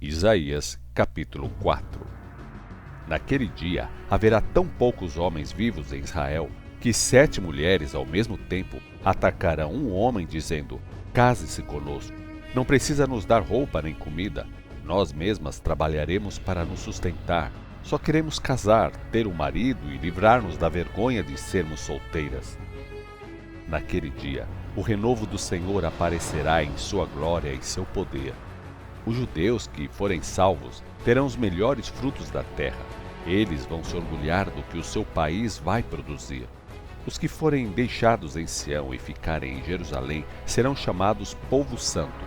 Isaías, capítulo 4. Naquele dia haverá tão poucos homens vivos em Israel, que 7 mulheres ao mesmo tempo atacarão um homem dizendo: case-se conosco, não precisa nos dar roupa nem comida, nós mesmas trabalharemos para nos sustentar, só queremos casar, ter um marido e livrar-nos da vergonha de sermos solteiras. Naquele dia, o renovo do Senhor aparecerá em sua glória e seu poder. Os judeus que forem salvos terão os melhores frutos da terra. Eles vão se orgulhar do que o seu país vai produzir. Os que forem deixados em Sião e ficarem em Jerusalém serão chamados povo santo,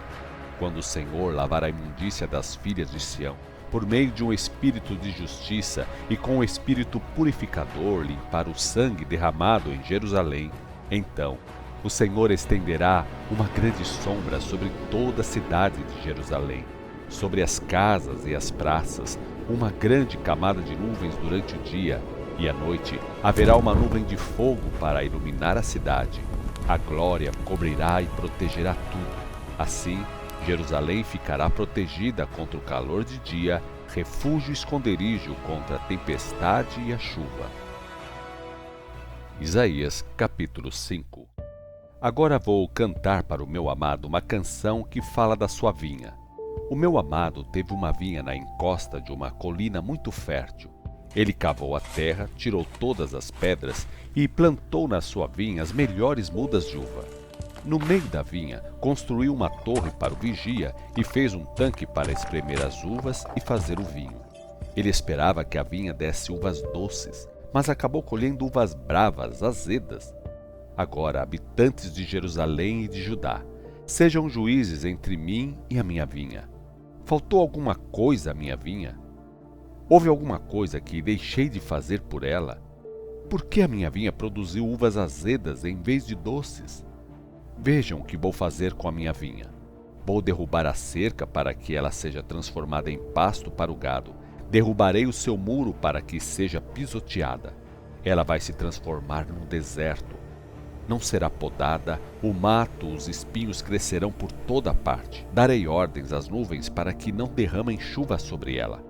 quando o Senhor lavar a imundícia das filhas de Sião, por meio de um espírito de justiça e com o espírito purificador limpar o sangue derramado em Jerusalém. Então, o Senhor estenderá uma grande sombra sobre toda a cidade de Jerusalém, sobre as casas e as praças, uma grande camada de nuvens durante o dia, e à noite haverá uma nuvem de fogo para iluminar a cidade. A glória cobrirá e protegerá tudo. Assim, Jerusalém ficará protegida contra o calor de dia, refúgio e esconderijo contra a tempestade e a chuva. Isaías, capítulo 5. Agora vou cantar para o meu amado uma canção que fala da sua vinha. O meu amado teve uma vinha na encosta de uma colina muito fértil. Ele cavou a terra, tirou todas as pedras e plantou na sua vinha as melhores mudas de uva. No meio da vinha, construiu uma torre para o vigia e fez um tanque para espremer as uvas e fazer o vinho. Ele esperava que a vinha desse uvas doces, mas acabou colhendo uvas bravas, azedas. Agora, habitantes de Jerusalém e de Judá, sejam juízes entre mim e a minha vinha. Faltou alguma coisa à minha vinha? Houve alguma coisa que deixei de fazer por ela? Por que a minha vinha produziu uvas azedas em vez de doces? Vejam o que vou fazer com a minha vinha. Vou derrubar a cerca para que ela seja transformada em pasto para o gado. Derrubarei o seu muro para que seja pisoteada. Ela vai se transformar num deserto. Não será podada, o mato, os espinhos crescerão por toda parte. Darei ordens às nuvens para que não derramem chuva sobre ela.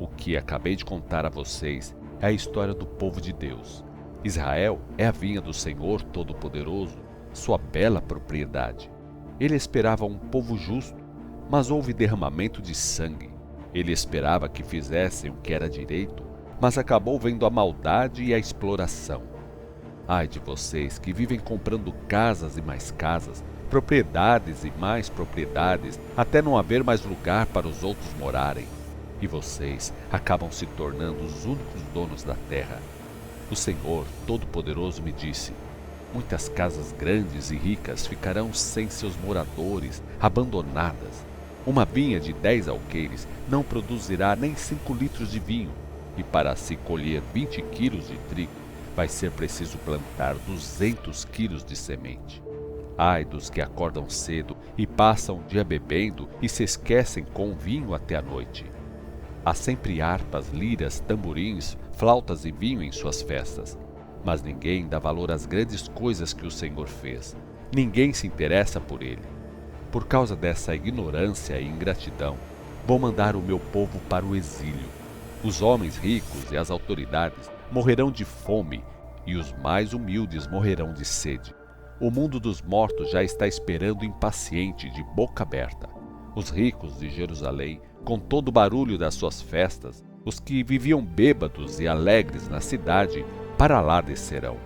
O que acabei de contar a vocês é a história do povo de Deus. Israel é a vinha do Senhor Todo-Poderoso, sua bela propriedade. Ele esperava um povo justo, mas houve derramamento de sangue. Ele esperava que fizessem o que era direito, mas acabou vendo a maldade e a exploração. Ai de vocês que vivem comprando casas e mais casas, propriedades e mais propriedades, até não haver mais lugar para os outros morarem. E vocês acabam se tornando os únicos donos da terra. O Senhor Todo-Poderoso me disse: muitas casas grandes e ricas ficarão sem seus moradores, abandonadas. Uma vinha de 10 alqueires não produzirá nem 5 litros de vinho, e para se colher 20 quilos de trigo, vai ser preciso plantar 200 quilos de semente. Ai dos que acordam cedo e passam o dia bebendo e se esquecem com o vinho até a noite. Há sempre harpas, liras, tamborins, flautas e vinho em suas festas, mas ninguém dá valor às grandes coisas que o Senhor fez. Ninguém se interessa por ele. Por causa dessa ignorância e ingratidão, vou mandar o meu povo para o exílio. Os homens ricos e as autoridades morrerão de fome, e os mais humildes morrerão de sede. O mundo dos mortos já está esperando impaciente, de boca aberta. Os ricos de Jerusalém, com todo o barulho das suas festas, os que viviam bêbados e alegres na cidade, para lá descerão.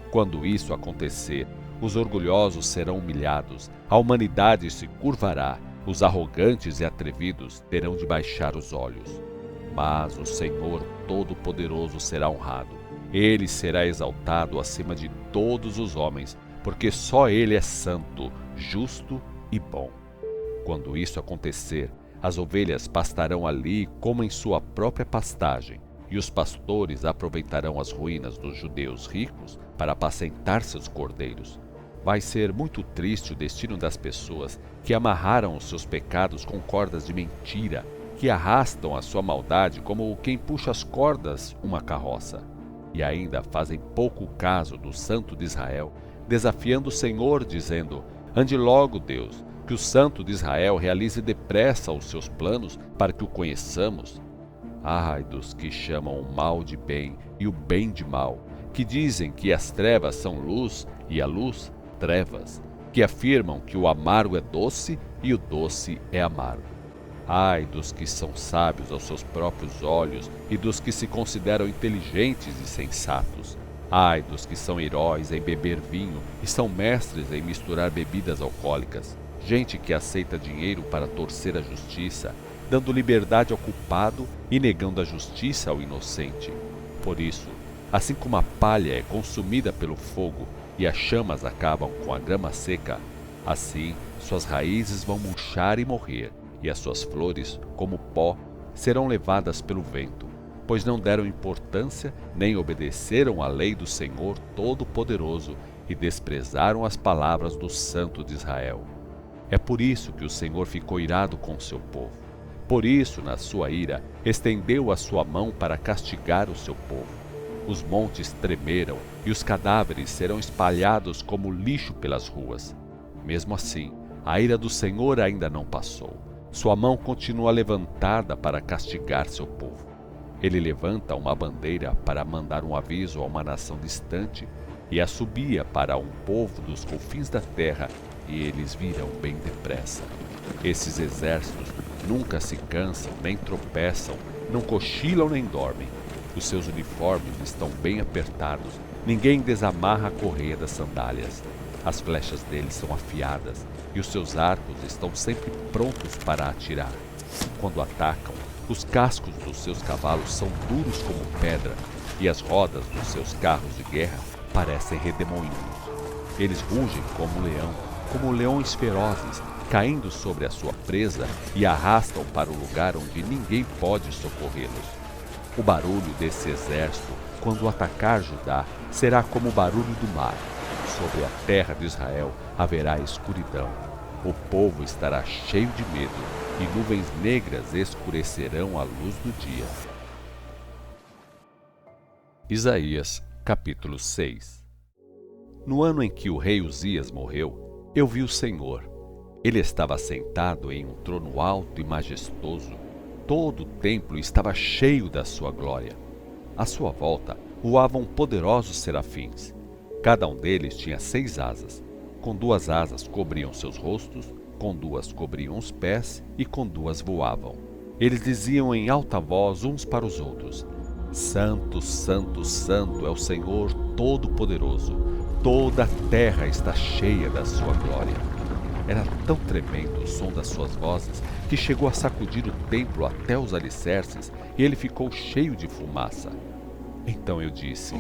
Quando isso acontecer, os orgulhosos serão humilhados, a humanidade se curvará, os arrogantes e atrevidos terão de baixar os olhos. Mas o Senhor Todo-Poderoso será honrado. Ele será exaltado acima de todos os homens, porque só Ele é santo, justo e bom. Quando isso acontecer, as ovelhas pastarão ali como em sua própria pastagem, e os pastores aproveitarão as ruínas dos judeus ricos para apacentar seus cordeiros. Vai ser muito triste o destino das pessoas que amarraram os seus pecados com cordas de mentira, que arrastam a sua maldade como quem puxa as cordas uma carroça, e ainda fazem pouco caso do Santo de Israel, desafiando o Senhor, dizendo: ande logo, Deus, que o Santo de Israel realize depressa os seus planos para que o conheçamos. Ai dos que chamam o mal de bem e o bem de mal, que dizem que as trevas são luz e a luz trevas, que afirmam que o amargo é doce e o doce é amargo. Ai dos que são sábios aos seus próprios olhos e dos que se consideram inteligentes e sensatos. Ai dos que são heróis em beber vinho e são mestres em misturar bebidas alcoólicas. Gente que aceita dinheiro para torcer a justiça, dando liberdade ao culpado e negando a justiça ao inocente. Por isso, assim como a palha é consumida pelo fogo e as chamas acabam com a grama seca, assim suas raízes vão murchar e morrer, e as suas flores, como pó, serão levadas pelo vento, pois não deram importância nem obedeceram à lei do Senhor Todo-Poderoso e desprezaram as palavras do Santo de Israel. É por isso que o Senhor ficou irado com o seu povo. Por isso, na sua ira, estendeu a sua mão para castigar o seu povo. Os montes tremeram e os cadáveres serão espalhados como lixo pelas ruas. Mesmo assim, a ira do Senhor ainda não passou. Sua mão continua levantada para castigar seu povo. Ele levanta uma bandeira para mandar um aviso a uma nação distante e assobia para um povo dos confins da terra, e eles virão bem depressa. Esses exércitos nunca se cansam, nem tropeçam, não cochilam nem dormem. Os seus uniformes estão bem apertados, ninguém desamarra a correia das sandálias. As flechas deles são afiadas e os seus arcos estão sempre prontos para atirar. Quando atacam, os cascos dos seus cavalos são duros como pedra e as rodas dos seus carros de guerra parecem redemoinhos. Eles rugem como leões ferozes, caindo sobre a sua presa e arrastam para o lugar onde ninguém pode socorrê-los. O barulho desse exército, quando atacar Judá, será como o barulho do mar. Sobre a terra de Israel haverá escuridão. O povo estará cheio de medo, e nuvens negras escurecerão a luz do dia. Isaías, capítulo 6. No ano em que o rei Uzias morreu, eu vi o Senhor. Ele estava sentado em um trono alto e majestoso. Todo o templo estava cheio da sua glória. À sua volta voavam poderosos serafins. Cada um deles tinha 6 asas. Com 2 asas cobriam seus rostos, com 2 cobriam os pés e com 2 voavam. Eles diziam em alta voz uns para os outros: Santo, Santo, Santo é o Senhor Todo-Poderoso. Toda a terra está cheia da sua glória. Era tão tremendo o som das suas vozes que chegou a sacudir o templo até os alicerces e ele ficou cheio de fumaça. Então eu disse: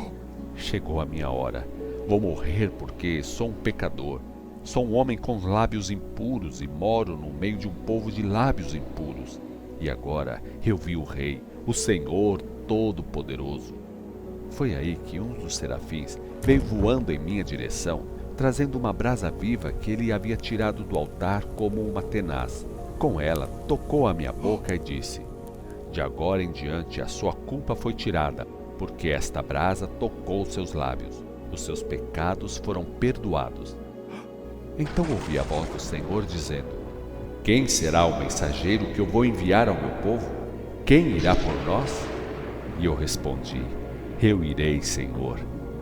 chegou a minha hora. Vou morrer porque sou um pecador. Sou um homem com lábios impuros e moro no meio de um povo de lábios impuros. E agora eu vi o Rei, o Senhor Todo-Poderoso. Foi aí que um dos serafins veio voando em minha direção, trazendo uma brasa viva que ele havia tirado do altar como uma tenaz. Com ela, tocou a minha boca e disse: de agora em diante a sua culpa foi tirada, porque esta brasa tocou seus lábios. Os seus pecados foram perdoados. Então ouvi a voz do Senhor dizendo: quem será o mensageiro que eu vou enviar ao meu povo? Quem irá por nós? E eu respondi: eu irei, Senhor,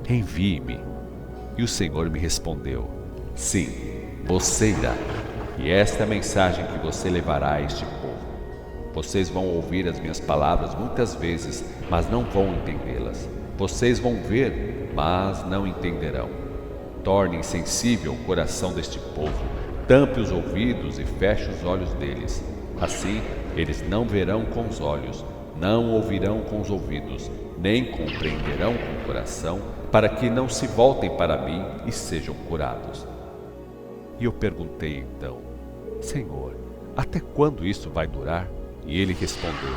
envie-me. E o Senhor me respondeu: sim, você irá, e esta é a mensagem que você levará a este povo. Vocês vão ouvir as minhas palavras muitas vezes, mas não vão entendê-las. Vocês vão ver, mas não entenderão. Torne insensível o coração deste povo, tampe os ouvidos e feche os olhos deles. Assim, eles não verão com os olhos, não ouvirão com os ouvidos, nem compreenderão com o coração, para que não se voltem para mim e sejam curados. E eu perguntei então: Senhor, até quando isso vai durar? E ele respondeu: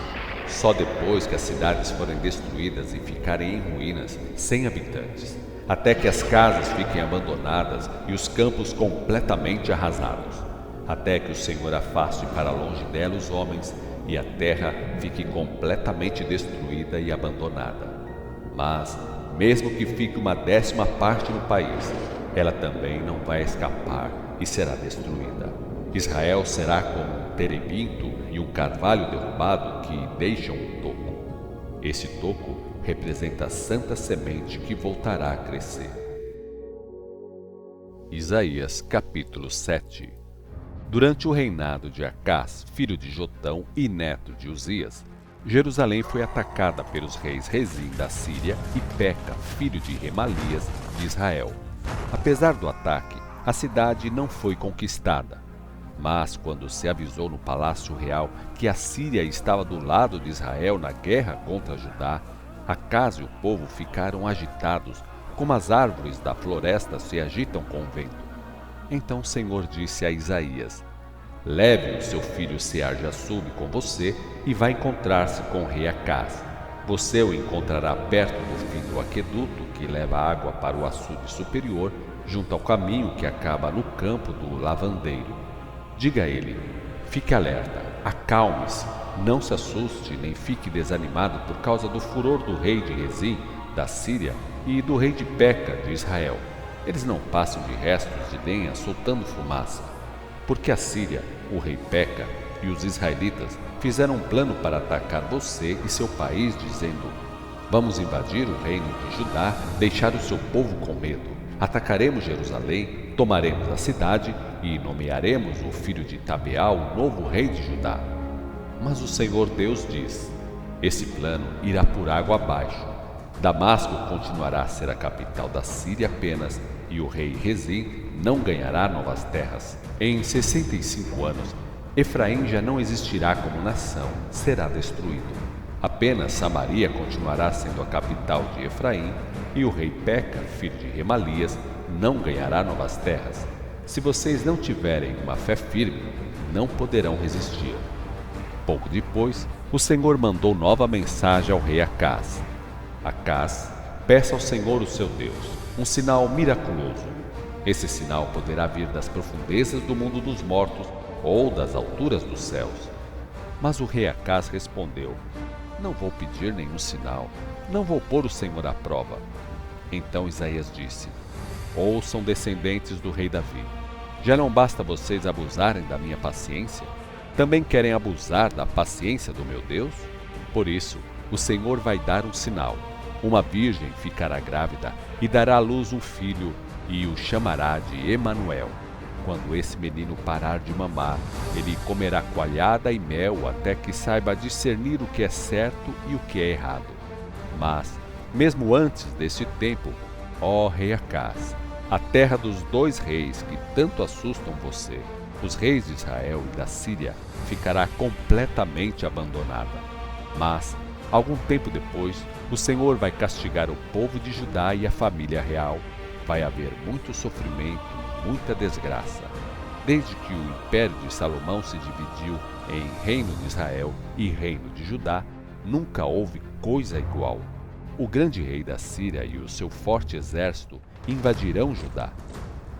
só depois que as cidades forem destruídas e ficarem em ruínas, sem habitantes, até que as casas fiquem abandonadas e os campos completamente arrasados, até que o Senhor afaste para longe dela os homens e a terra fique completamente destruída e abandonada. Mas, mesmo que fique uma 10ª parte no país, ela também não vai escapar e será destruída. Israel será como um terebinto e um carvalho derrubado que deixam um toco. Esse toco representa a santa semente que voltará a crescer. Isaías capítulo 7. Durante o reinado de Acás, filho de Jotão e neto de Uzias, Jerusalém foi atacada pelos reis Rezim da Síria e Peca, filho de Remalias, de Israel. Apesar do ataque, a cidade não foi conquistada. Mas quando se avisou no palácio real que a Síria estava do lado de Israel na guerra contra Judá, Acás e o povo ficaram agitados, como as árvores da floresta se agitam com o vento. Então o Senhor disse a Isaías: leve o seu filho Sear-Jasub com você e vá encontrar-se com o rei Acás. Você o encontrará perto do fim do aqueduto que leva água para o açude superior, junto ao caminho que acaba no campo do lavandeiro. Diga a ele: fique alerta, acalme-se, não se assuste nem fique desanimado por causa do furor do rei de Rezim, da Síria, e do rei de Peca, de Israel. Eles não passam de restos de lenha soltando fumaça. Porque a Síria, o rei Peca e os israelitas fizeram um plano para atacar você e seu país, dizendo: vamos invadir o reino de Judá, deixar o seu povo com medo. Atacaremos Jerusalém, tomaremos a cidade e nomearemos o filho de Tabeal o novo rei de Judá. Mas o Senhor Deus diz: esse plano irá por água abaixo. Damasco continuará a ser a capital da Síria apenas, e o rei Rezim não ganhará novas terras. Em 65 anos, Efraim já não existirá como nação, será destruído. Apenas Samaria continuará sendo a capital de Efraim, e o rei Peca, filho de Remalias, não ganhará novas terras. Se vocês não tiverem uma fé firme, não poderão resistir. Pouco depois, o Senhor mandou nova mensagem ao rei Acás: Acás, peça ao Senhor o seu Deus um sinal miraculoso. Esse sinal poderá vir das profundezas do mundo dos mortos ou das alturas dos céus. Mas o rei Acás respondeu: não vou pedir nenhum sinal, não vou pôr o Senhor à prova. Então Isaías disse: ouçam, descendentes do rei Davi, já não basta vocês abusarem da minha paciência? Também querem abusar da paciência do meu Deus? Por isso, o Senhor vai dar um sinal. Uma virgem ficará grávida e dará à luz um filho e o chamará de Emanuel. Quando esse menino parar de mamar, ele comerá coalhada e mel até que saiba discernir o que é certo e o que é errado. Mas, mesmo antes desse tempo, ó rei Acás, a terra dos dois reis que tanto assustam você, os reis de Israel e da Síria, ficará completamente abandonada. Mas, algum tempo depois, o Senhor vai castigar o povo de Judá e a família real. Vai haver muito sofrimento, muita desgraça. Desde que o império de Salomão se dividiu em reino de Israel e reino de Judá, nunca houve coisa igual. O grande rei da Síria e o seu forte exército invadirão Judá.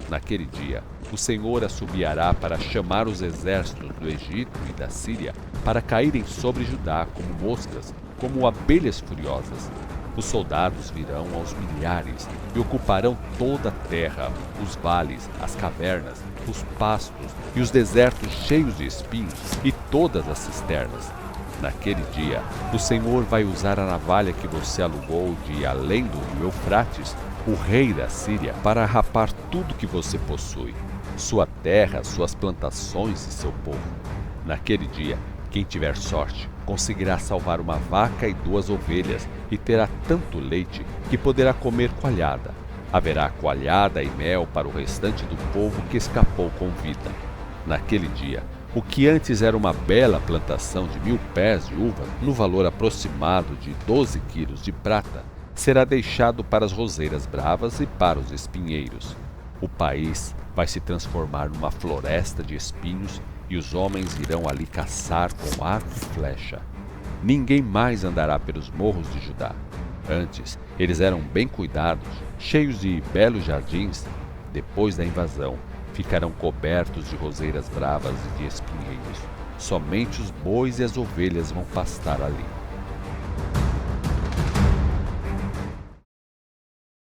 Naquele dia, o Senhor assobiará para chamar os exércitos do Egito e da Síria para caírem sobre Judá como moscas, como abelhas furiosas. Os soldados virão aos milhares e ocuparão toda a terra, os vales, as cavernas, os pastos e os desertos cheios de espinhos e todas as cisternas. Naquele dia, o Senhor vai usar a navalha que você alugou de além do rio Eufrates, o rei da Síria, para rapar tudo que você possui, sua terra, suas plantações e seu povo. Naquele dia, quem tiver sorte conseguirá salvar uma vaca e 2 ovelhas e terá tanto leite que poderá comer coalhada. Haverá coalhada e mel para o restante do povo que escapou com vida. Naquele dia, o que antes era uma bela plantação de 1000 pés de uva, no valor aproximado de 12 quilos de prata, será deixado para as roseiras bravas e para os espinheiros. O país vai se transformar numa floresta de espinhos e os homens irão ali caçar com arco e flecha. Ninguém mais andará pelos morros de Judá. Antes, eles eram bem cuidados, cheios de belos jardins. Depois da invasão, ficarão cobertos de roseiras bravas e de espinheiros. Somente os bois e as ovelhas vão pastar ali.